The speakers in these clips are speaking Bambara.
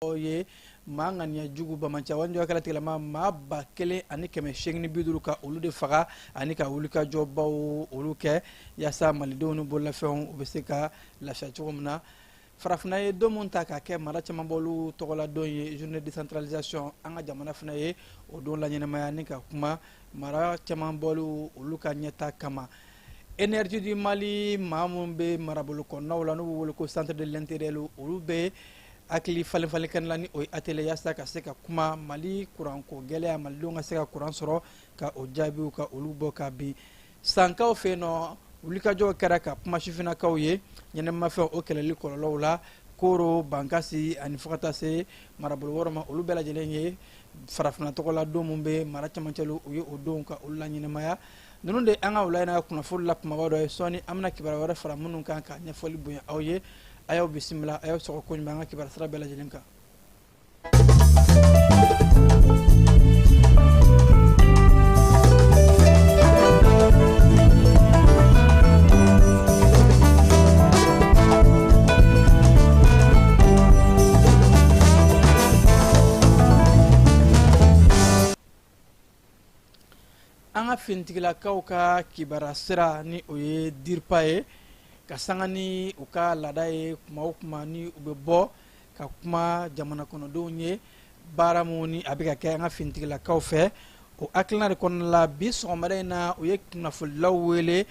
ye mangania jugu bamancha wanjo kala tilama ma ba kele ani keme shengni biduru ka olu de faga ani ka wulika jobbaw olu ke yasa malidonu bolla feon obeseka la chachumna farafna ye domonta ka ke mara chama bolu togola donye journée de décentralisation anga jamana fna ye o don la nyene mayani ka kuma mara chama bolu olu ka nyeta kama énergie du Mali mamumbe marabulu ko nawla no wolo ko centre de l'intérêt olu be akili falen kan lani o atelier yasa ka se ka kuma Mali courant ko gele Mali nga se ka courant soro ka o jabi ka olu bo ka bi sanka o fe no wulika jo kara ka kuma shifina ka oye nyene ma fe o keleli ko lawla koro bankasi ani fukata se marabulu woroma olu bela jelenye farafna to ko la do mumbe mara chamanchelu o ye o don ka olu la nyene maya nunu de anga ulayna kuna fulla kuma wado soni amna kibara wara fara munun kan ka nya foli buya awye ayo bismillah ayo soko ko nyanga kibara sara bela jelenka anga fintigila kauka kibara sira ni oye dirpae kasangani uka ladaye kuma ni ubebo ka kuma jamana kono donye baramoni abika ke anga fintigila kaufe o aklina de kono la bis omarena oye kuna fulawele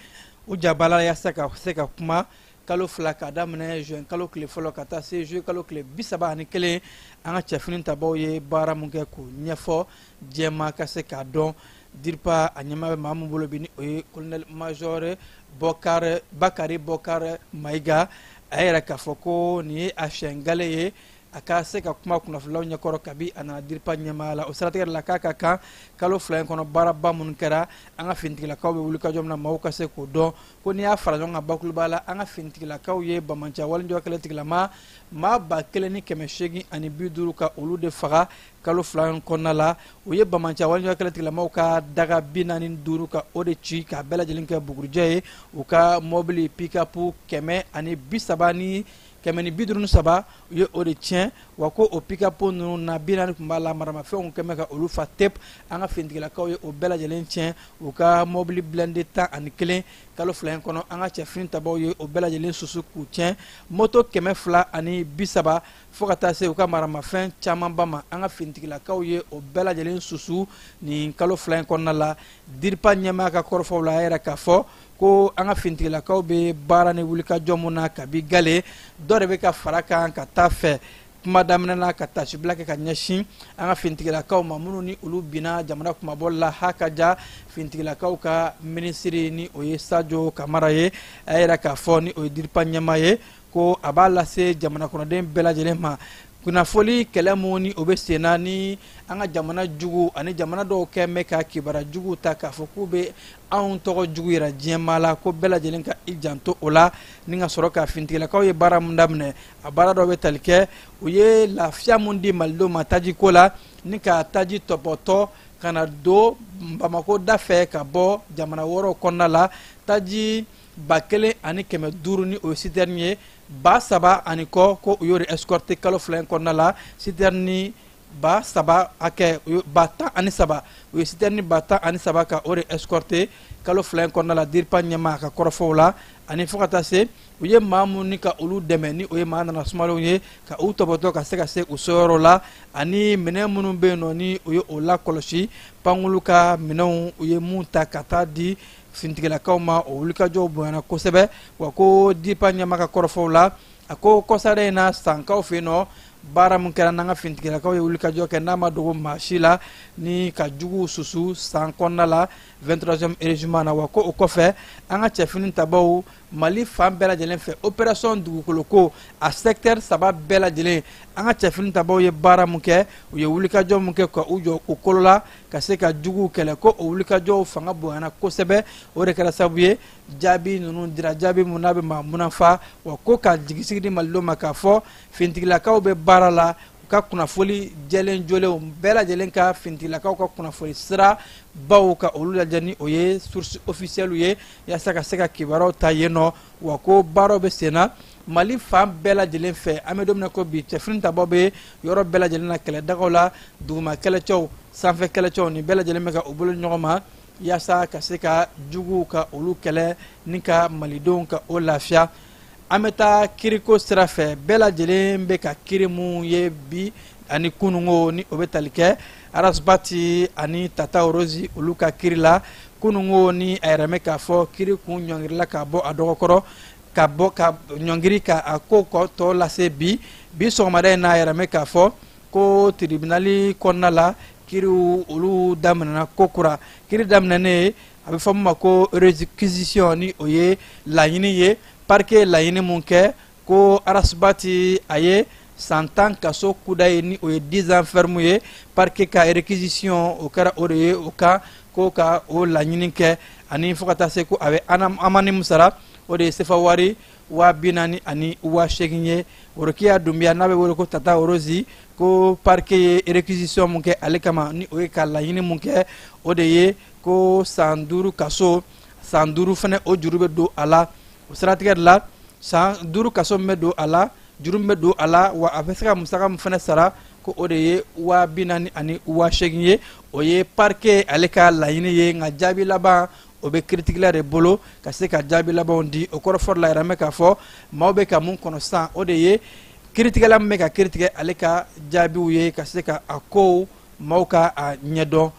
o jabala ya saka kuma kalo flaka damne jeune kalo kle folo kata se je kalo kle bisaba ni kele anga chefinin taboye baramunke ko nyefo jema kaseka don dirpa anyama mamu bolo bini oye colonel major Bakari Bokar Maiga ayera kafoko ni ashengale ye akase ka kuma kuna fulaw nyakoro kabi ana dirpa nyama la osrata la kaka ka kalo fulaw kono baraba mun kera anga fintigila kawbe wulika jomna mawka se ko don ko ni afara jonga bakul bala anga fintigila kawye bamancha wal ndio kala tigila ma ba kele ni keme shegi ani biduru ka olu de faga kalo fulaw kono la oye bamancha wal ndio kala tigila mawka daga binani duru ka ode chi ka bela jelinka bugurjaye o ka mobile pick-up keme ani bisabani kemeni bidrun saba ye o de tien wako o pick-up no na binani kumbala marama fe on kemeka olu fa tep anga findigila ka ye o bela jelen tien o ka mobile blende ta an kelen kalo flan kono anga che fin tabo ye o bela jelen susu ku tien moto keme fla ani bisaba fokata se o ka marama fin chama bama anga findigila ka ye o bela jelen susu ni kalo flan kono la dirpa nyama ka korfo la era ka fo ko anga fintigila kaw be barane wulika jomuna kabi gale dore be ka faraka ka tafe kuma damna ka tashi blake ka nyashin anga fintigila kaw mamunu ni ulu bina jamana kuma bolla hakaja fintigila kaw ka ministry ni oye Sadio Kamara ye ayera ka foni o dirpa nyama ye ko abala se jamana kono dem bela jelema kuna foli kelamoni obesena ni anga jamana jugu ani jamana do kemme ka kibara jugu ta ka fokube an togo jugu ira jemala ko bela jelen ka ijanto ola ninga soroka fintigila ka ye bara mundamne abara do betalke uye lafia mundi maldo mataji kola nika taji topoto kana do bamako dafe ka bo jamana woro konnala taji bakele ani keme duruni o sidernie ba saba ani ko yori escorte kalo flen konnala siderni ba saba ake bata ani saba o siderni bata ani saba ka ori escorte kalo flen konnala dirpa nyama ka korfola ani fokata se uye mamu ni ka ulu demeni uye maana na smalo ye ka utoboto ka seka se usoro la ani mene munu be no ni uye ola koloshi panguluka mene uye munta kata di fintigila kawma o wulika jo bwana kosebe wako dipa nyama ka korfo la ako kosare na sanka fino bara mun kera nanga fintigila kaw wulika jo ke nama dogo mashila ni ka jugu susu sankonna la 23e régiment na wako o kofe anga chefinin tabaw Mali fam bela jelen fe opération dugukoloko a secteur saba bela jelen anga chefinin tabaw ye bara mun ke ye wulika jo mun ke ko ujo o kolola ka se ka jugu kele ko o wulika jo fanga boana kosebe o de kala sabuye jabi nunu dira jabi munabe ma munafa wako ka jigisigi mallo makafo fintigila kaw be bara la ka kunnafoli jɛlen jolenw bɛɛ lajɛlen ka fintilakaw ka kunnafoli sira baw ka olu lajɛ ni o ye source officielle ye yaasa ka se ka kibaruyaw ta yen nɔ wa ko baaraw bɛ sen na mali fan bɛɛ lajɛlen fɛ an bɛ don min ko bi cɛfini tabɔ bɛ yɔrɔ bɛɛ lajɛlen na kɛlɛdagaw la duguma kɛlɛcɛw sanfɛ kɛlɛcɛw ni bɛɛ lajɛlen bɛ ka u bolo ɲɔgɔn ma yaasa ka se ka juguw ka olu kɛlɛ ni ka malidenw ka o lafiya an bɛ taa kiriko sira fɛ bɛɛ lajɛlen bɛ ka kiri mun ye bi ani kunungo ni o bɛ tali kɛ arasbati ani tata orozi olu ka kiri la kunungo ni a yɛrɛ mɛ k'a fɔ kiri kun ɲɔngirila ka bɔ a dɔgɔkɔrɔ ka ɲɔngiri ka a ko tɔ lase bi sɔgɔmada in n'a yɛrɛ mɛ k'a fɔ ko tribunali kɔnɔna la kiriw olu daminɛna ko kura kiri daminɛnen a bɛ fɔ min ma ko réquisition ni o ye laɲini ye parquet laɲini mun kɛ ko arasbati a ye san 10 kaso kuda ye ni o ye 10 ans ferme ye parquet ka réquisition o kɛra o de ye o kan ko ka o laɲini kɛ ani fo ka taa se ko a bɛ amani min sara o de ye sefa wari 40,000 ani 80,000 ye Worokiya Dumbiya n'a bɛ wele ko Tata Orozi ko parquet ye réquisition mun kɛ ale kama ni o ye ka laɲini mun kɛ o de ye ko san 5 kaso san 5 fana o juru bɛ don a la o siratigɛ de la san 5 kaso min bɛ don a la juru min bɛ don a la wa a bɛ se ka musaka min fana sara ko o de ye 40,000 ani 80,000 ye o ye parquet ale ka laɲini ye nka jaabi laban o bɛ kiiritigila de bolo ka se ka jaabi labanw di o kɔrɔ fɔra la yɛrɛ mɛ k'a fɔ maaw bɛ ka mun kɔnɔ sisan o de ye kiiritigɛla min bɛ ka kiiritigɛ ale ka jaabiw ye ka se ka a kow maaw ka a ɲɛdɔn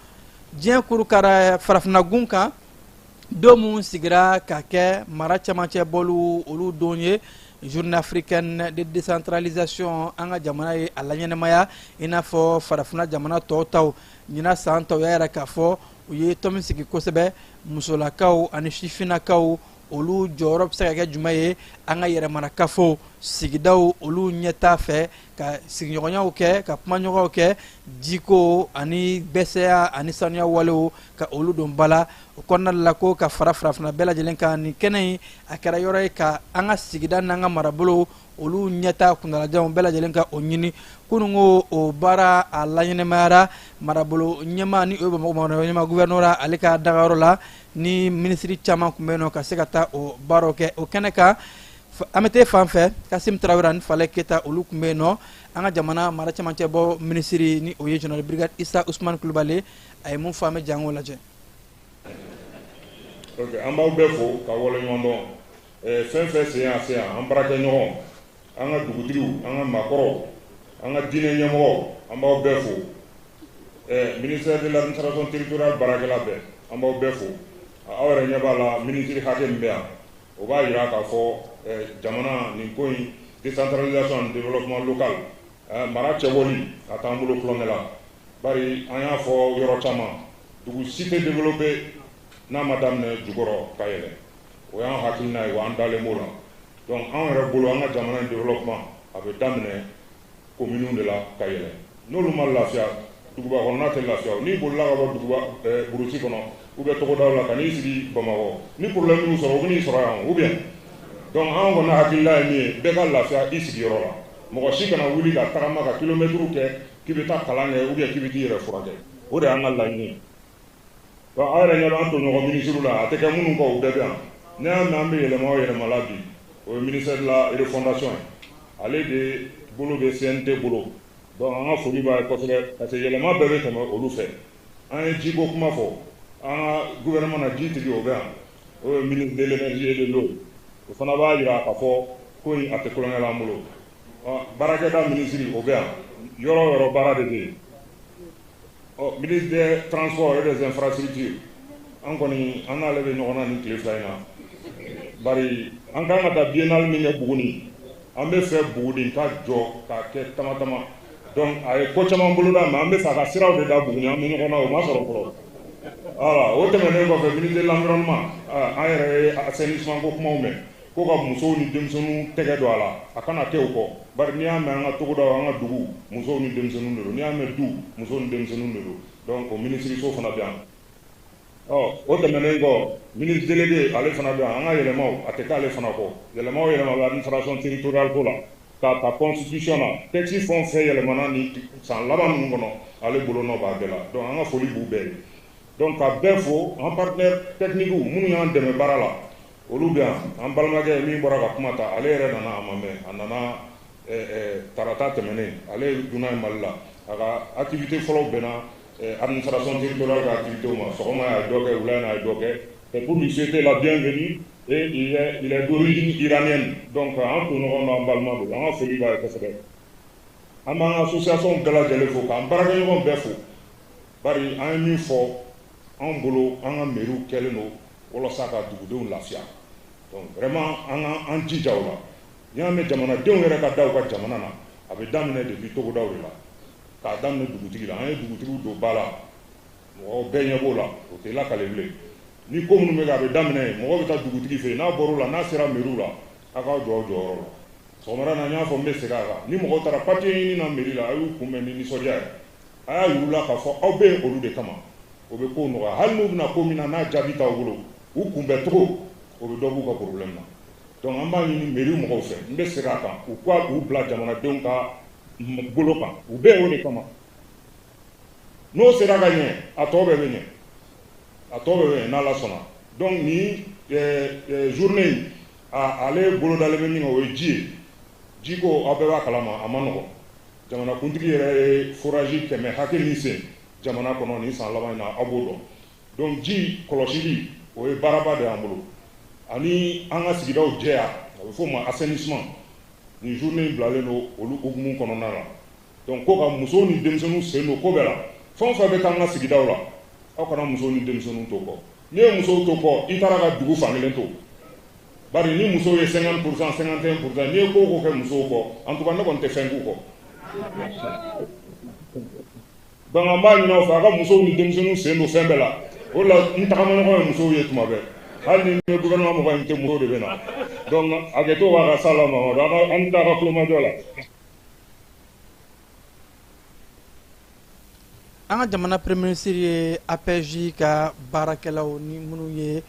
diɲɛ kurukara farafinnagun kan don mun sigira ka kɛ mara camancɛ bɔlu olu don ye journée africaine de décentralisation an ka jamana ye a laɲɛnɛmaya i n'a fɔ farafinna jamana tɔw taw ɲina san taw y'a yɛrɛ k'a fɔ u ye tɔn min sigi kosɛbɛ musolakaw ani sifinnakaw olu jɔyɔrɔ bɛ se ka kɛ jumɛn ye an ka yɛrɛmarakafo sigidaw olu ɲɛta fɛ ka sigiɲɔgɔnyaw kɛ ka kumaɲɔgɔnw kɛ jiko ani bɛsɛya ani sanuya walew ka olu don ba la o kɔnɔna la ko ka fara farafinna bɛɛ lajɛlen kan nin kɛnɛ in a kɛra yɔrɔ ye ka an ka sigida n'an ka marabolo olu ɲɛta kuntalajanw bɛɛ lajɛlen ka o ɲini kunungo o baara a laɲɛnɛmayara marabolo ɲɛma ni o ye bamakɔ marabolo ɲɛma gouvernement ale ka dagayɔrɔ la ni minisiri caman tun bɛ yen nɔ ka se ka taa o baaraw kɛ o kɛnɛ kan an bɛ taa fan fɛ Kasim Tarawele ani Fale Keta olu tun bɛ yen nɔ an ka jamana mara camancɛ bɔ minisiri ni o ye général brigade Isa Usman Kulubali a ye mun fɔ an bɛ jango lajɛ. Ok, an b'aw bɛɛ fo ka waleɲuman dɔn fɛn fɛn sen yan sen yan an baarakɛɲɔgɔn an ka dugutigiw an ka maakɔrɔw an ka diinɛ ɲɛmɔgɔw an b'aw bɛɛ fo ministère de l'administration territoriale baarakɛla bɛɛ an b'aw bɛɛ fo aw yɛrɛ ɲɛ b'a la minisiri hakɛ min bɛ yan o b'a jira k'a fɔ jamana nin ko in décentralisation et développement local mara cɛbɔli a t'an bolo kulonkɛ la bari an y'a fɔ yɔrɔ caman dugu si tɛ développé n'a ma daminɛ jukɔrɔ ka yɛlɛ o y'an hakilina ye wa an dalen b'o la donc an yɛrɛ bolo an ka jamana développement a bɛ daminɛ commune de la ka yɛlɛ n'olu ma lafiya duguba kɔnɔna tɛ lafiya n'i bolila ka bɔ duguba burusi kɔnɔ ou bien togodaw la ka n'i sigi Bamakɔ ni problème y'u sɔrɔ u bɛ n'i sɔrɔ yan ou bien donc an kɔni hakilina ye min ye bɛɛ ka lafiya i sigiyɔrɔ la mɔgɔ si kana wuli ka tagama ka kilomɛtiriw kɛ k'i bɛ taa kalan kɛ ou bien k'i bɛ t'i yɛrɛ furakɛ o de y'an ka laɲini ye bon aw yɛrɛ ɲɛ bɛ an tɔɲɔgɔn minisiriw la a tɛ kɛ minnu kɔ u bɛɛ bɛ yan n'i y'a mɛn an bɛ yɛlɛma o yɛlɛma la bi o ye ministère de la refondation ye ale de bolo bɛ CNT bolo donc an ka foli b'a ye kosɛbɛ parce que yɛlɛma bɛɛ bɛ tɛmɛ olu fɛ an ye jiko kuma fɔ an ka gouvernement na ji tigi o bɛ yan o ye ministre de l'énergie et de l'eau o fana b'a jira k'a fɔ ko in a tɛ kulonkɛ la an bolo baarakɛda minisiri o bɛ yan yɔrɔ o yɔrɔ baara de bɛ yen ministre des transports et des infrastructures an kɔni an n'ale bɛ ɲɔgɔn na nin tile fila in na bari an kan ka taa biennale min kɛ Buguni an bɛ fɛ Buguni ka jɔ k'a kɛ tama tama donc a ye ko caman boloda mais an bɛ fɛ a ka siraw de da Buguni an bɛ ɲɔgɔn na o ma sɔrɔ fɔlɔ voilà o tɛmɛnen kɔfɛ ministre de l'environnement an yɛrɛ ye assainissement ko kumaw mɛn ko ka musow ni denmisɛnninw tɛgɛ don a la a kana kɛ o kɔ bari n'i y'a mɛn an ka togodaw an ka dugu musow ni denmisɛnninw de don n'i y'a mɛn du musow ni denmisɛnninw de don donc o minisiriso fana bɛ yan o tɛmɛnen kɔ ministre délégué ale fana bɛ yan an ka yɛlɛmaw a tɛ k'ale fana kɔ yɛlɛma o yɛlɛma bɛ administration territoriale ko la ka constitution na texte fon fe yɛlɛmana ni san laban ninnu kɔnɔ ale bolo nɔ b'a bɛɛ la donc an ka foli b'u bɛɛ ye donc ka bɛɛ fo an partenaire technique minnu y'an dɛmɛ baara la olu bɛ yan an balimakɛ min bɔra ka kuma ta ale yɛrɛ nana a ma mɛn a nana tarata tɛmɛnen ale donna ye Mali la a ka activité fɔlɔ bɛnna administration territoriale ka activité ma sɔgɔma a ye dɔ kɛ wula in a ye dɔ kɛ c'est pour lui souhaiter la bienvenue et il est d'origine iranienne donc an to ɲɔgɔn na an balima don an ka foli b'a ye kosɛbɛ an b'an association bɛɛ lajɛlen fo k'an baarakɛɲɔgɔn bɛɛ fo bari an ye min fɔ an bolo an ka mairie kɛlen don walasa ka dugudenw lafiya donc vraiment an jija o la n'i y'a mɛn jamanadenw yɛrɛ ka da u ka jamana na a bɛ daminɛ depuis togodaw de la k'a daminɛ dugutigi la an ye dugutigiw don ba la mɔgɔw bɛɛ ɲɛ b'o la o tɛ lakale bilen ni ko minnu bɛ kɛ a bɛ daminɛ yen mɔgɔw bɛ taa dugutigi fɛ yen n'a bɔr'o la n'a sera mairie la a k'aw jɔ aw jɔyɔrɔ la sɔgɔmada na n y'a fɔ n bɛ segin a kan ni mɔgɔw taara papier ɲini na mairie la a y'u kunbɛn ni nisɔndiya ye a y'a yir'u la k'a fɔ aw bɛ yen olu de kama o bɛ ko nɔgɔya hali n'u bɛna ko min na n'a jaabi t'aw bolo u kunbɛn cogo o bɛ dɔ b'u ka problème na donc an b'a ɲini mairie mɔgɔw fɛ n bɛ segin a kan u ka u bila jamanadenw ka bolo kan u bɛ yen o de kama n'o sera ka ɲɛ a tɔ bɛɛ bɛ ɲɛ a tɔ bɛɛ bɛ ɲɛ n'Ala sɔnna donc ni journée in ale bolo dalen bɛ min kan o ye ji ye ji ko aw bɛɛ b'a kalama a ma nɔgɔn jamanakuntigi yɛrɛ ye forage 100 hakɛ min sen jamana kɔnɔ nin san laban in na aw b'o dɔn donc ji kɔlɔsili o ye baaraba de y'an bolo ani an ka sigidaw jɛya a bɛ f'o ma assainissement ni journée in bilalen don olu hukumu kɔnɔna la donc ko ka musow ni denmisɛnninw sen don ko bɛɛ la fɛn o fɛn bɛ k'an ka sigidaw la aw kana musow ni denmisɛnninw to kɔ n'i ye musow to kɔ i taara ka dugu fankelen to bari ni musow ye 50% 51% n'i ye ko o ko kɛ musow kɔ en tout cas ne kɔni tɛ fɛn k'u kɔ donc an b'a ɲini aw fɛ a ka musow ni denmisɛnninw sen don fɛn bɛɛ la o la n tagamaɲɔgɔn ye musow ye tuma bɛɛ hali ni ne gouvernement mɔgɔ in tɛ musow de bɛ na donc hakɛto b'a ka sa la Mamadu an t'a ka kulomajɔ la. an ka jamana premier ministre ye APJ ka baarakɛlaw ni minnu ye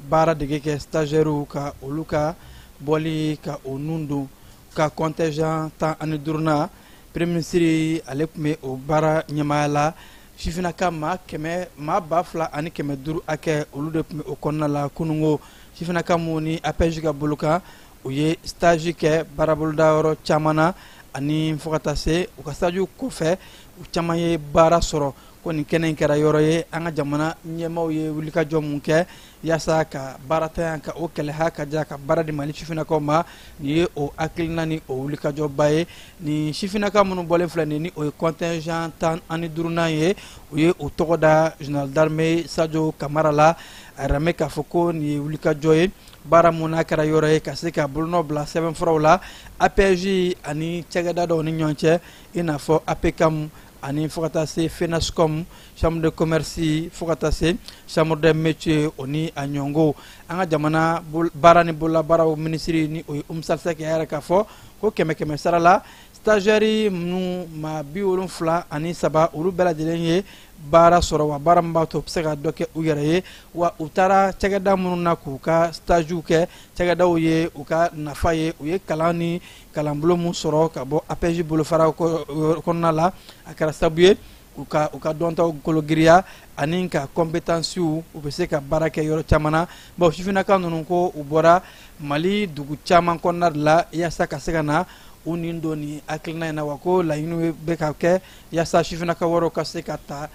baara dege kɛ stagiaires ka olu ka bɔli ka o nun don ka contingent 15 premier ministre ale tun bɛ o baara ɲɛmaaya la sifinaka maa 2,500 hakɛ olu de tun bɛ o kɔnɔna la kunungo sifinaka minnu ni APJ ka bolo kan u ye stage kɛ baarabolodayɔrɔ caman na ani fo ka taa se u ka stage kɔfɛ u caman ye baara sɔrɔ ko nin kɛnɛ in kɛra yɔrɔ ye an ka jamana ɲɛmaaw ye wulikajɔ mun kɛ yaasa ka baaratanya ka o kɛlɛ ha ka ja ka baara di Mali sifinnakaw ma nin ye o hakilina ni o wulikajɔba ye ni sifinnaka minnu bɔlen filɛ nin ni o ye contingent 15 ye u ye o tɔgɔ da général d'armée Sadio Kamara la a yɛrɛ mɛ k'a fɔ ko nin ye wulikajɔ ye baara mun n'a kɛra yɔrɔ ye ka se ka bolonɔ bila sɛbɛnfuraw la APJ ani cɛkɛda dɔw ni ɲɔgɔn cɛ i n'a fɔ APCAM ani fo ka taa se FENASCOM chambre de commerce fo ka taa se chambre de métier o ni a ɲɔngo an ka jamana baara ni bololabaaraw minisiri ni o ye Umusalisɛki a yɛrɛ k'a fɔ ko 100 sara la stagiaire minnu maa 73 olu bɛɛ lajɛlen ye baara sɔrɔ wa baara min b'a to u bɛ se ka dɔ kɛ u yɛrɛ ye wa u taara cɛkɛda minnu na k'u ka stagiw kɛ cɛkɛdaw ye u ka nafa ye u ye kalan ni kalanbolo min sɔrɔ ka bɔ APJ bolofara kɔnɔna la a kɛra sababu ye u ka dɔntaw kologiriya ani ka compétences u bɛ se ka baara kɛ yɔrɔ caman na bon sifinnaka ninnu ko u bɔra Mali dugu caman kɔnɔna de la yaasa ka se ka na u nin don ni hakilina in na wa ko laɲiniw bɛ ka kɛ yaasa sifinnaka wɛrɛw ka se ka ta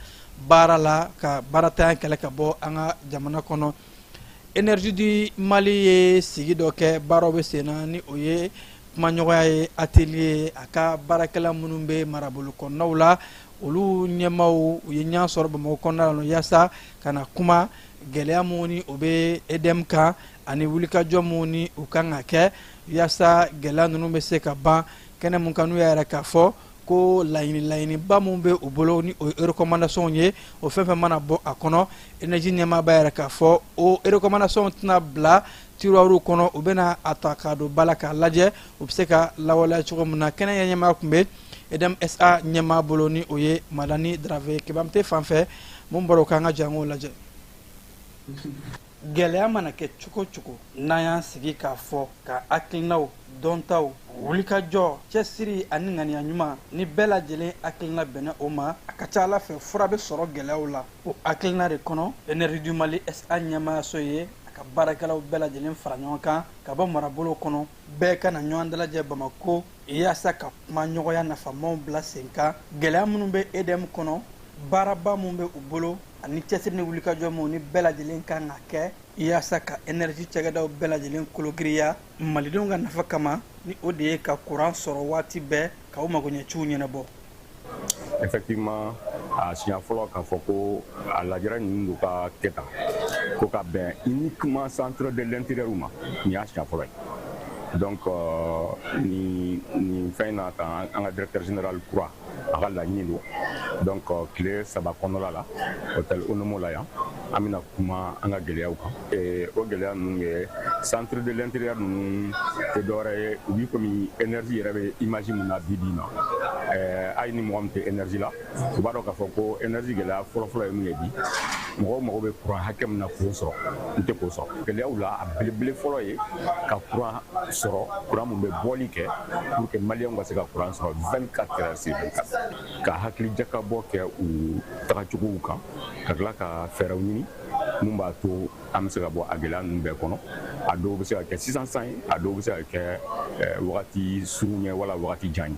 baara la ka baaratanya kɛlɛ ka bɔ an ka jamana kɔnɔ. Énergie du Mali ye sigi dɔ kɛ baaraw bɛ sen na ni o ye kumaɲɔgɔnya ye atelier a ka baarakɛla minnu bɛ marabolo kɔnɔnaw la olu ɲɛmaaw u ye ɲɛ sɔrɔ Bamakɔ kɔnɔna la yaasa ka na kuma gɛlɛya minnu ni o bɛ EDM kan ani wulikajɔ minnu ni u kan ka kɛ yaasa gɛlɛya ninnu bɛ se ka ban kɛnɛ mun kan n'u y'a yɛrɛ k'a fɔ ko laɲiniba minnu bɛ u bolo ni o ye recommandation ye o fɛn fɛn mana bɔ a kɔnɔ énergie ɲɛmaa b'a yɛrɛ k'a fɔ o recommandation tɛna bila tiroiru kɔnɔ u bɛna a ta k'a don ba la k'a lajɛ u bɛ se ka lawaleya cogo min na kɛnɛ ɲɛmaa tun bɛ EDM SA ɲɛmaa bolo ni o ye Madani Darave Kebamte fan fɛ mun bɔra o kan ka jango lajɛ. gɛlɛya mana kɛ cogo cogo n'an y'an sigi k'a fɔ ka hakilinaw dɔntaw wulikajɔ cɛsiri ani ŋaniya ɲuman ni bɛɛ lajɛlen hakilina bɛnna o ma a ka ca ala fɛ fura bɛ sɔrɔ gɛlɛyaw la o hakilina de kɔnɔ énergie du mali SA ɲɛmaayaso ye a ka baarakɛlaw bɛɛ lajɛlen fara ɲɔgɔn kan ka bɔ marabolo kɔnɔ bɛɛ ka na ɲɔgɔn dalajɛ bamako yaasa ka kuma ɲɔgɔnya nafamaw bila sen kan gɛlɛya minnu bɛ EDM kɔnɔ baaraba mun bɛ u bolo ani cɛsiri ni wulikajɔ mun ni bɛɛ lajɛlen kan ka kɛ yaasa ka énergie cɛkɛdaw bɛɛ lajɛlen kologiriya malidenw ka nafa kama ni o de ye ka courant sɔrɔ waati bɛɛ ka o magoɲɛciw ɲɛnabɔ. Effectivement, a siɲɛ fɔlɔ k'a fɔ ko a lajɛra ninnu do ka kɛ tan ko ka bɛn uniquement centre de l'intérieur ma nin y'a siɲɛ fɔlɔ ye. Donc nin fɛn na kan an ka directeur général kura a ka laɲini do donc tile 3 kɔnɔla la hôtel Onomo la yan an bɛna kuma an ka gɛlɛyaw kan o gɛlɛya ninnu ye centre de l'intérieur ninnu tɛ dɔwɛrɛ ye u b'i komi énergie yɛrɛ bɛ image min na bi na hali ni mɔgɔ min tɛ énergie la u b'a dɔn k'a fɔ ko énergie gɛlɛya fɔlɔfɔlɔ ye min ye bi mɔgɔw mago bɛ courant hakɛ min na k'o sɔrɔ n tɛ k'o sɔrɔ gɛlɛyaw la a belebele fɔlɔ ye ka courant sɔrɔ courant min bɛ bɔli kɛ pour que maliyɛnw ka se ka courant sɔrɔ 24 heures sur 24 ka hakilijakabɔ kɛ u tagacogow kan ka tila ka fɛɛrɛw ɲini mun b'a to an bɛ se ka bɔ a gɛlɛya ninnu bɛɛ kɔnɔ a dɔw bɛ se ka kɛ sisan san ye a dɔw bɛ se ka kɛ wagati surun ye wala wagati jan ye.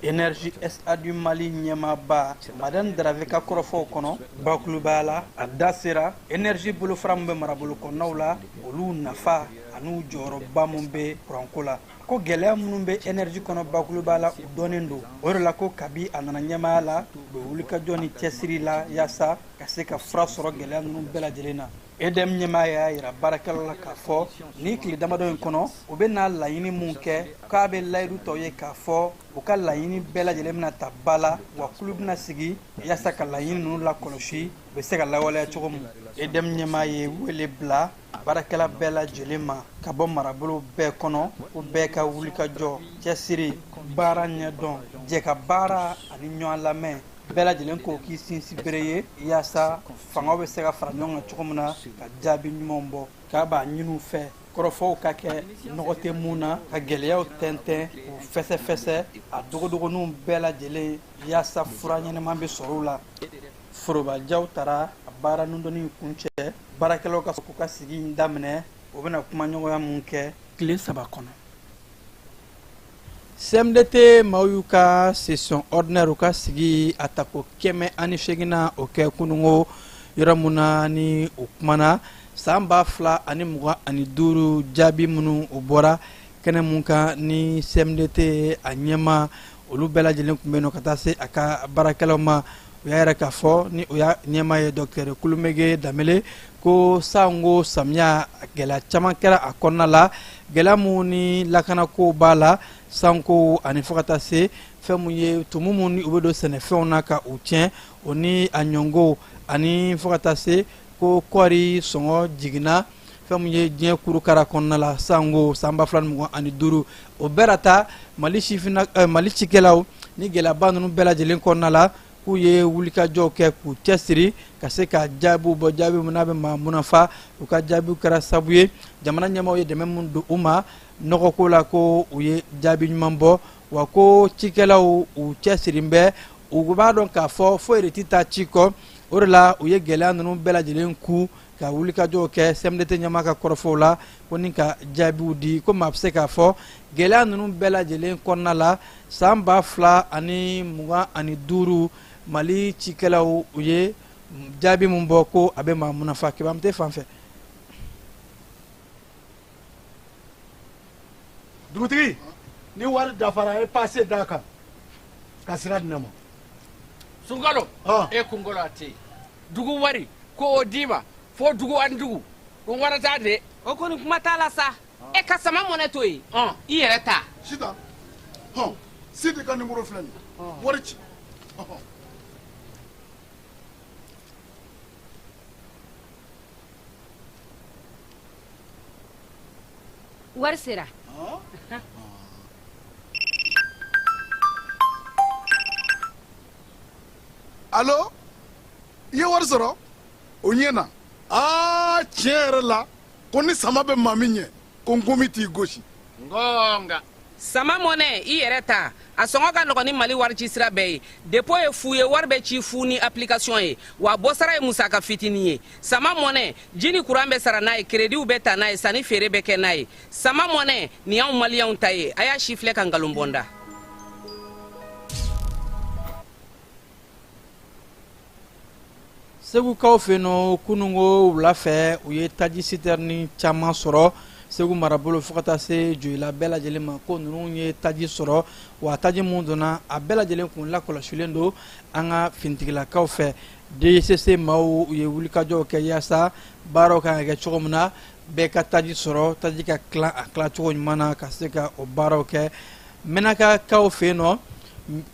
Énergie SA du Mali ɲɛmaaba madame Darave ka kɔrɔfɔw kɔnɔ bakulubaya la a da sera énergie bolofara min bɛ marabolo kɔnɔnaw la olu nafa ani jɔyɔrɔba min bɛ kuranko la ko gɛlɛya minnu bɛ énergie kɔnɔ bakulubaya la u dɔnnen don o de la ko kabi a nana ɲɛmaaya la u bɛ wulikajɔ ni cɛsiri la yaasa ka se ka fura sɔrɔ gɛlɛya ninnu bɛɛ lajɛlen na. EDM ɲɛmaaya y'a yira baarakɛlaw la k'a fɔ ni tile damadɔ in kɔnɔ u bɛ na laɲini mun kɛ k'a bɛ layidu tɔw ye k'a fɔ u ka laɲini bɛɛ lajɛlen bɛna ta ba la wa kulu bɛna sigi yaasa ka laɲini ninnu lakɔlɔsi u bɛ se ka lawaleya cogo min. EDM ɲɛmaaya ye wele bila baarakɛla bɛɛ lajɛlen ma ka bɔ marabolo bɛɛ kɔnɔ ko bɛɛ ka wulikajɔ cɛsiri baara ɲɛdɔn jɛ ka baara ani ɲɔgɔn lamɛn bɛɛ lajɛlen k'o k'i sinsin bere ye yaasa fangaw bɛ se ka fara ɲɔgɔn kan cogo min na ka jaabi ɲumanw bɔ k'a b'a ɲini u fɛ kɔrɔfɔw ka kɛ nɔgɔ tɛ mun na ka gɛlɛyaw tɛntɛn k'u fɛsɛfɛsɛ a dogodogoniw bɛɛ lajɛlen yaasa fura ɲɛnɛman bɛ sɔrɔ u la. Forobajaw taara a baara nundɔni kun cɛ baarakɛlaw ka k'u ka sigi in daminɛ o bɛna kuma ɲɔgɔnya mun kɛ tile 3 kɔnɔ. CMDT maaw y'u ka session ordinaire u ka sigi a tako 108 na o kɛ kunungo yɔrɔ mun na ni u kumana san 2025 jaabi minnu u bɔra kɛnɛ mun kan ni CMDT a ɲɛma olu bɛɛ lajɛlen tun bɛ yen nɔ ka taa se a ka baarakɛlaw ma u y'a yɛrɛ k'a fɔ ni o y'a ɲɛma ye Dr Kulumege Damele ko sango samiya gɛlɛya caman kɛra a kɔnɔna la gɛlɛya mun ni lakanako b'a la sanko ani fo ka taa se fɛn mun ye tumu mun ni u bɛ don sɛnɛfɛnw na ka u tiɲɛ o ni a ɲɔngo ani fo ka taa se ko kɔɔri sɔngɔ jiginna fɛn mun ye diɲɛ kurukara kɔnɔna la sango san 2025 o bɛɛ la ta Mali cikɛlaw ni gɛlɛyaba ninnu bɛɛ lajɛlen kɔnɔna la k'u ye wulikajɔw kɛ k'u cɛsiri ka se ka jaabiw bɔ jaabi mun n'a bɛ maa mun nafa u ka jaabiw kɛra sabu ye jamana ɲɛmaaw ye dɛmɛ mun don u ma nɔgɔko la ko u ye jaabi ɲuman bɔ wa ko cikɛlaw u cɛsiri bɛ u b'a dɔn k'a fɔ foyi de tɛ taa ci kɔ o de la u ye gɛlɛya ninnu bɛɛ lajɛlen ku ka wulikajɔw kɛ CMDT ɲɛmaa ka kɔrɔfɔw la ko ni ka jaabiw di komi a bɛ se k'a fɔ gɛlɛya ninnu bɛɛ lajɛlen kɔnɔna la san 2025 Mali cikɛlaw u ye jaabi mun bɔ ko a bɛ maa mun nafa Kebamte fan fɛ. Dugutigi ni wari dafara a ye paase d'a kan ka sira di ne ma. Sunkalo e kunkolo a tɛ yen dugu wari ko o d'i ma fo dugu ani dugu o wari t'a de. O kɔni kuma t'a la sa e ka sama mɔnɛ to yen i yɛrɛ ta. Sitan Sidi ka numéro filɛ nin ye wari ci. Wari sera. Allo i ye wari sɔrɔ o ɲɛ na tiɲɛ yɛrɛ la ko ni sama bɛ maa min ɲɛ ko nkomi t'i gosi. ngonga sama mɔnɛ i yɛrɛ ta a sɔngɔ ka nɔgɔn ni mali warici sira bɛɛ ye depo ye fu ye wari bɛ ci fu ni application ye wa bɔsara ye musaka fitinin ye sama mɔnɛ ji ni kuran bɛ sara n'a ye krediw bɛ ta n'a ye sanni feere bɛ kɛ n'a ye sama mɔnɛ nin y'anw maliyɛnw ta ye a y'a si filɛ ka nkalon bɔnda. segukaw fɛ yen nɔ kununko wula fɛ u ye taji sitɛrini caman sɔrɔ segu marabolo fo ka taa se joyila bɛɛ lajɛlen ma ko ninnu ye taji sɔrɔ wa taji mun donna a bɛɛ lajɛlen kun lakɔlɔsilen don an ka finitigilakaw fɛ DCC maaw u ye wulikajɔw kɛ yaasa baaraw kan ka kɛ cogo min na bɛɛ ka taji sɔrɔ taji ka tilan a tilacogo ɲuman na ka se ka o baaraw kɛ mɛnakakaw fɛ yen nɔ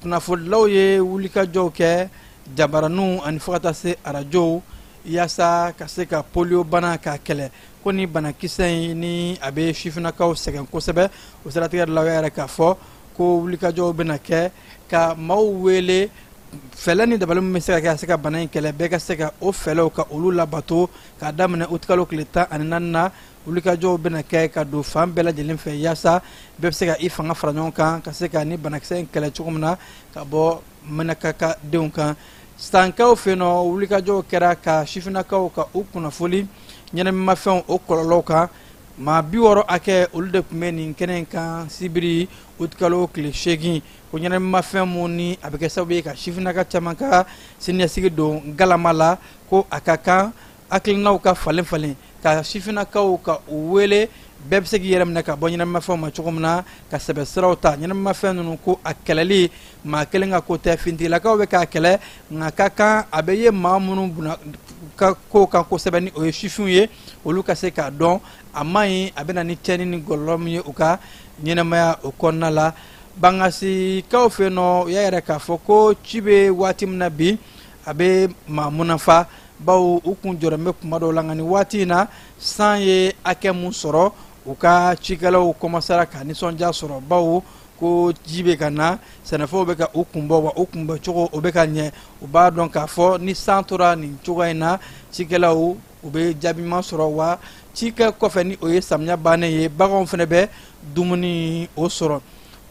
kunnafonilaw ye wulikajɔw kɛ jabaraniw ani fo ka taa se arajow yaasa ka se ka polio bana ka kɛlɛ ko ni banakisɛ in ni a bɛ sifinnakaw sɛgɛn kosɛbɛ o siratigɛ de la o yɛrɛ k'a fɔ ko wulikajɔw bɛna kɛ ka maaw wele fɛlɛ ni dabali min bɛ se ka kɛ ka se ka bana in kɛlɛ bɛɛ ka se ka o fɛlɛw ka olu labato k'a daminɛ o kalo tile 14 na wulikajɔw bɛna kɛ ka don fan bɛɛ lajɛlen fɛ yaasa bɛɛ bɛ se ka i fanga fara ɲɔgɔn kan ka se ka ni banakisɛ in kɛlɛ cogo min na ka bɔ mɛnakaka denw kan sankaw fɛ yen nɔ wulikajɔw kɛra ka sifinnakaw ka u kunnafoni ɲɛnɛmimafɛnw o kɔlɔlɔw kan maa 60 hakɛ olu de tun bɛ nin kɛnɛ in kan sibiri kalo tile 8 o ɲɛnɛmimafɛn mun ni a bɛ kɛ sababu ye ka sifinnaka caman ka siniɲɛsigi don galama la ko a ka kan hakilinaw ka falen falen ka sifinnakaw ka u wele bɛɛ bɛ se k'i yɛrɛ minɛ ka bɔ ɲɛnɛmimafɛnw ma cogo min na ka sɛbɛ siraw ta ɲɛnɛmimafɛn ninnu ko a kɛlɛli maa kelen ka ko tɛ finitigilakaw bɛ k'a kɛlɛ nka ka kan a bɛ ye maa minnu ka ko kan kosɛbɛ ni o ye sifinw ye olu ka se k'a dɔn a man ɲi a bɛ na ni tiɲɛni ni gɔlɔlɔ min ye u ka ɲɛnɛmaya o kɔnɔna la bangasikaw fɛ yen nɔ u y'a yɛrɛ k'a fɔ ko ci bɛ waati min na bi a bɛ maa munafa bawo u kun jɔrɔn bɛ kuma dɔw la nka nin waati in na san ye hakɛ mun sɔrɔ u ka cikɛlaw kɔmasara ka nisɔndiya sɔrɔ bawo ko ji bɛ ka na sɛnɛfɛnw bɛ ka u kunbɔ wa u kunbɛcogo o bɛ ka ɲɛ u b'a dɔn k'a fɔ ni san tora nin cogoya in na cikɛlaw u bɛ jaabiman sɔrɔ wa cikɛ kɔfɛ ni o ye samiya bannen ye baganw fana bɛ dumuni o sɔrɔ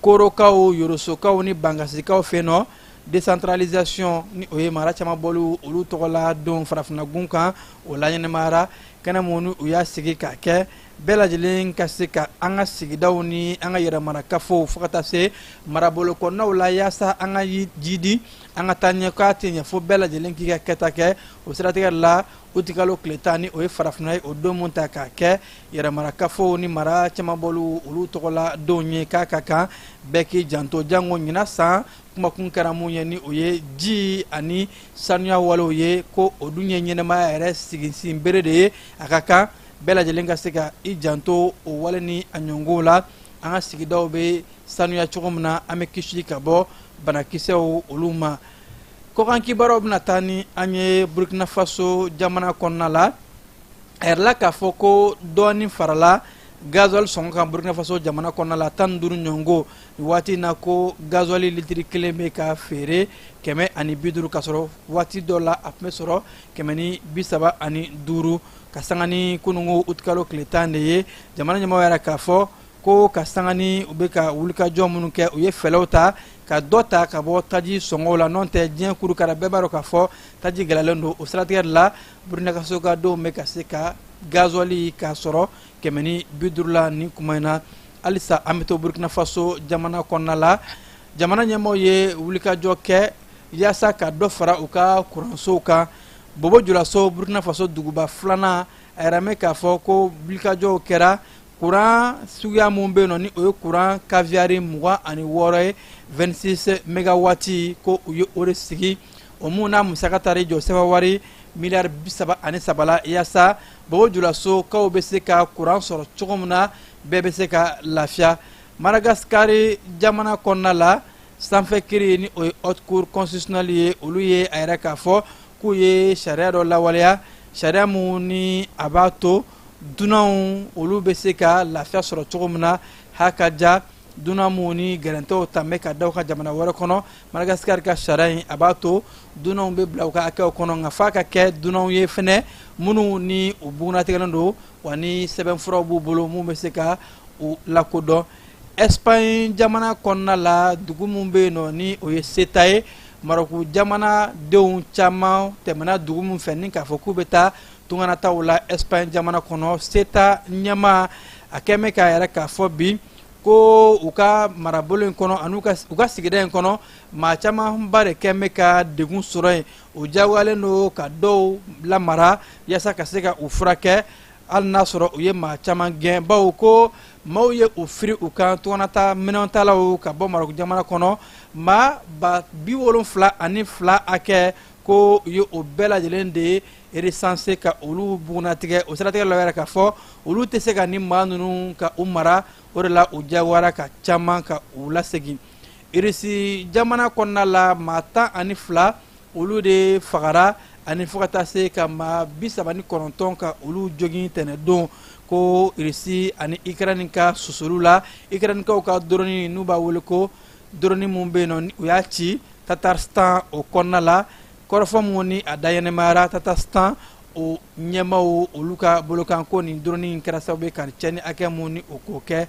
korokaw yorosokaw ni bangasikaw fɛ yen nɔ décentralisation ni o ye mara caman bɔlu olu tɔgɔla don farafinnagun kan o la ɲɛnɛmayara kɛnɛ mun ni u y'a sigi k'a kɛ bɛɛ lajɛlen ka se ka an ka sigidaw ni an ka yɛrɛmarakafo fo ka taa se marabolo kɔnɔnaw la yaasa an ka ji di an ka taa ɲɛ k'a tɛ ɲɛ fo bɛɛ lajɛlen k'i ka kɛta kɛ o siratigɛ de la o kalo tile 10 ni o ye farafinna ye o don mun ta k'a kɛ yɛrɛmarakafo ni mara caman bɔlu olu tɔgɔla denw ye k'a ka kan bɛɛ k'i janto jango ɲinan san kumakun kɛra mun ye ni o ye ji ani sanuya walew ye ko o dun ye ɲɛnɛmaya yɛrɛ sigisin bere de ye a ka kan bɛɛ lajɛlen ka se ka i janto o wale ni a ɲɔngow la an ka sigidaw bɛ sanuya cogo min na an bɛ kisi ka bɔ banakisɛw olu ma kɔkan kibaruw bɛna taa ni an ye burkina faso jamana kɔnɔna la a yɛrɛla k'a fɔ ko dɔɔni farala gasoil sɔngɔ kan burkina faso jamana kɔnɔna la 15 ɲɔngo nin waati in na ko gasoil litiri 1 bɛ ka feere 150 ka sɔrɔ waati dɔ la a tun bɛ sɔrɔ 135 ka sanga ni kunungo kalo tile 10 de ye jamana ɲɛmaaw yɛrɛ k'a fɔ ko ka sanga ni u bɛ ka wulikajɔ minnu kɛ u ye fɛlɛw ta ka dɔ ta ka bɔ taji sɔngɔw la n'o tɛ diɲɛ kurukara bɛɛ b'a dɔn k'a fɔ taji gɛlɛyalen don o siratigɛ de la burkina faso ka denw bɛ ka se ka gasoil k'a sɔrɔ 150 la nin kuma in na halisa an bɛ to burkina faso jamana kɔnɔna la jamana ɲɛmaaw ye wulikajɔ kɛ yaasa ka dɔ fara u ka kuransow kan bobo julaso burkina faso duguba filanan a yɛrɛ mɛn k'a fɔ ko wulikajɔw kɛra kuran suguya mun bɛ yen nɔ ni o ye kuran kaviari 26 ye 26 megawati ko u ye o de sigi o mun n'a musaka taara jɔ sɛbɛn wari miliyari 33 la yaasa bobo julaso kaw bɛ se ka kuran sɔrɔ cogo min na bɛɛ bɛ se ka lafiya Madagascar jamana kɔnɔna la sanfɛ kiri ni o ye haute cour constitutionnelle ye olu ye a yɛrɛ k'a fɔ k'u ye sariya dɔ lawaleya sariya mun ni a b'a to dunanw olu bɛ se ka lafiya sɔrɔ cogo min na hakaja dunan mun ni gɛrɛntɛw ta bɛ ka da u ka jamana wɛrɛ kɔnɔ Madagascar ka sariya in a b'a to dunanw bɛ bila u ka hakɛw kɔnɔ nka f'a ka kɛ dunanw ye fɛnɛ minnu ni u bugunatigɛlen don wa ni sɛbɛnfuraw b'u bolo mun bɛ se ka u lakodɔn. Espagne jamana kɔnɔna la dugu mun bɛ yen nɔ ni o ye Ceuta ye Maroc jamana denw caman tɛmɛna dugu mun fɛ ni k'a fɔ k'u bɛ taa tunganataw la Espagne jamana kɔnɔ. Ceuta ɲɛmaa a kɛn bɛ k'a yɛrɛ k'a fɔ bi ko u ka marabolo in kɔnɔ ani u ka sigida in kɔnɔ maa camanba de kɛn bɛ ka degun sɔrɔ yen. U diyagoyalen don ka dɔw lamara yaasa ka se ka u furakɛ hali n'a sɔrɔ u ye maa caman gɛn bawo ko maaw ye u firi u kan tunganata minɛntalaw ka bɔ Maroc jamana kɔnɔ maa ba 72 hakɛ ko u ye o bɛɛ lajɛlen de recensé ka olu bugunatigɛ o siratigɛ la yɛrɛ k'a fɔ olu tɛ se ka ni maa ninnu ka u mara o de la u diyagoyara ka caman ka u lasegin. Irisi jamana kɔnɔna la maa 12 olu de fagara ani fo ka taa se ka maa 39 ka olu jogin tɛnɛdon ko Irisi ani Ukraine ka susulu la Ukrainekaw ka drone n'u b'a wele ko drone mun bɛ yen nɔ u y'a ci Tatarstan o kɔnɔna la kɔrɔfɔ mun ni a dayɛlɛmayara Tatarstan o ɲɛmaaw olu ka bolokan ko nin drone in kɛra sababu ye ka cɛnni hakɛ mun ni o k'o kɛ.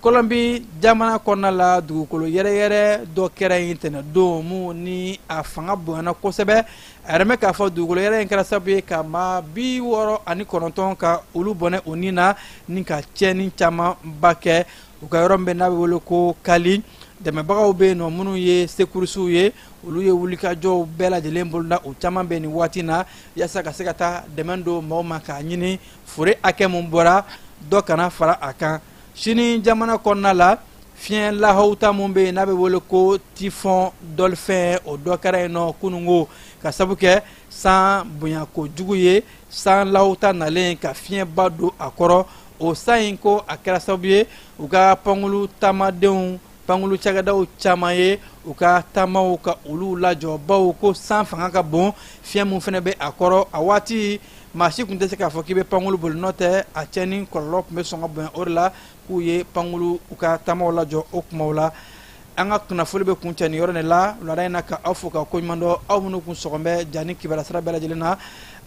Colombie jamana kɔnɔna la dugukolo yɛrɛyɛrɛ dɔ kɛra yen tɛnɛdon mun ni a fanga bonyana kosɛbɛ a yɛrɛ bɛ k'a fɔ dugukolo yɛrɛ in kɛra sababu ye ka maa 69 ka olu bɔnɛ o ni na ni ka cɛnni camanba kɛ u ka yɔrɔ min n'a bɛ wele ko Kali. Dɛmɛbagaw bɛ yen nɔ minnu ye secourisiw ye olu ye wulikajɔw bɛɛ lajɛlen boloda u caman bɛ nin waati na yaasa ka se ka taa dɛmɛ don maaw ma k'a ɲini fure hakɛ mun bɔra dɔ kana fara a kan. Sini jamana kɔnɔna la fiɲɛ lahawuta mun bɛ yen n'a bɛ wele ko typhon dolphin o dɔ kɛra yen nɔ kunungo ka sabu kɛ san bonya kojugu ye san lahawuta nalen ka fiɲɛba don a kɔrɔ o san in ko a kɛra sababu ye u ka pankulu taamadenw pankulu cakɛdaw caman ye u ka taamaw ka olu lajɔ bawo ko san fanga ka bon fiɲɛ mun fana bɛ a kɔrɔ a waati maa si tun tɛ se k'a fɔ k'i bɛ pankulu boli n'o tɛ a cɛnni kɔlɔlɔ tun bɛ sɔn ka bonya o de la k'u ye pankulu u ka taamaw lajɔ o kumaw la. An ka kunnafoni bɛ kun cɛ nin yɔrɔ de la wulada in na ka aw fo ka ko ɲuman dɔn aw minnu kun sɔgɔn bɛ jani kibaruya sira bɛɛ lajɛlen na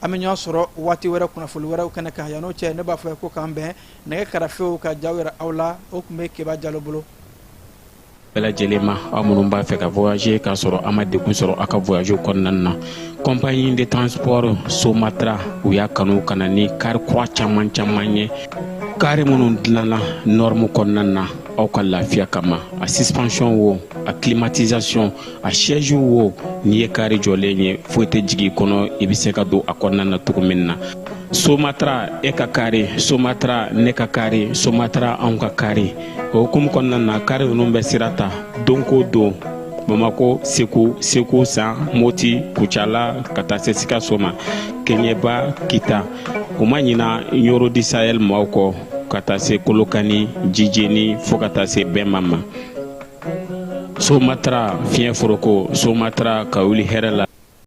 an bɛ ɲɔgɔn sɔrɔ waati wɛrɛ kunnafoni wɛrɛw kɛnɛ kan yan'o cɛ ne b'a fɔ ko k'an bɛn nɛgɛ karafew ka jaw yɛrɛ aw la o tun bɛ Keba Jalo bolo. Bɛɛ lajɛlen ma aw minnu b'a fɛ ka voyager k'a sɔrɔ a ma degun sɔrɔ a ka voyage kɔnɔna na compagnie de transport Somatra u y'a kanu ka na ni kari kura caman ye kari minnu dilanna norme kɔnɔna na aw ka lafiya kama a suspension wo a climatisation a siège wo n'i ye kari jɔlen ye foyi tɛ jigin kɔnɔ i bɛ se ka don a kɔnɔna na cogo min na. Somatra e ka kari Somatra ne ka kari Somatra anw ka kari o hukumu kɔnɔna na kari ninnu bɛ sira ta don ko don Bamako Segu San Moti Kucala ka taa se Sikaso ma Keɲeba Kita o ma ɲina Yoro di Sahel maaw kɔ ka taa se Kolokani Jijeni fo ka taa se Bɛnma ma. Somatra fiɲɛ foroko Somatra ka wuli hɛrɛ la.